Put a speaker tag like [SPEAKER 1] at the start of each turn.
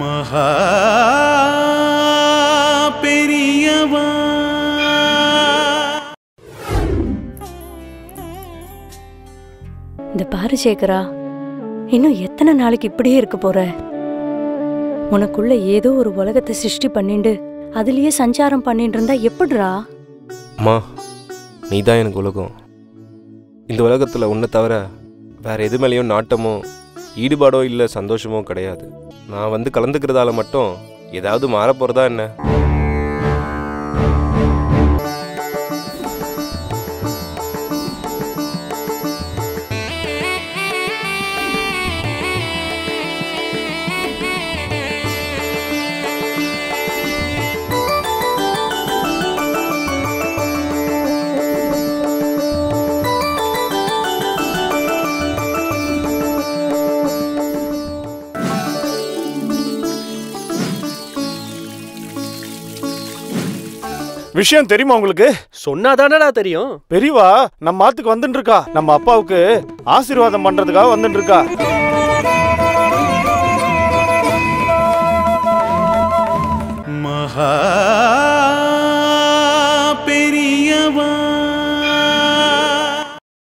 [SPEAKER 1] மகா பெரியவா.
[SPEAKER 2] இந்த பாரு சேகரா, இன்னும் எத்தனை நாளைக்கு இப்படியே இருக்க போற? உனக்குள்ள ஏதோ ஒரு உலகத்தை சிருஷ்டி பண்ணிண்டு அதுலயே சஞ்சாரம் பண்ணிட்டு இருந்தா எப்படிரா?
[SPEAKER 3] அம்மா, நீதான் எனக்கு உலகம். இந்த உலகத்தில் உன்னை தவிர வேற எது மேலேயும் நாட்டமோ ஈடுபாடோ இல்லை, சந்தோஷமோ கிடையாது. நான் வந்து கலந்துக்கிறதால மட்டும் ஏதாவது மாறப்போறதா என்ன?
[SPEAKER 4] விஷயம் தெரியுமா உங்களுக்கு?
[SPEAKER 5] சொன்னாதானடா தெரியும்.
[SPEAKER 4] பெரியவா நம்ம ஆத்துக்கு வந்துட்டு இருக்கா. நம்ம அப்பாவுக்கு ஆசீர்வாதம் பண்றதுக்காக வந்துட்டு இருக்கா.
[SPEAKER 1] மகா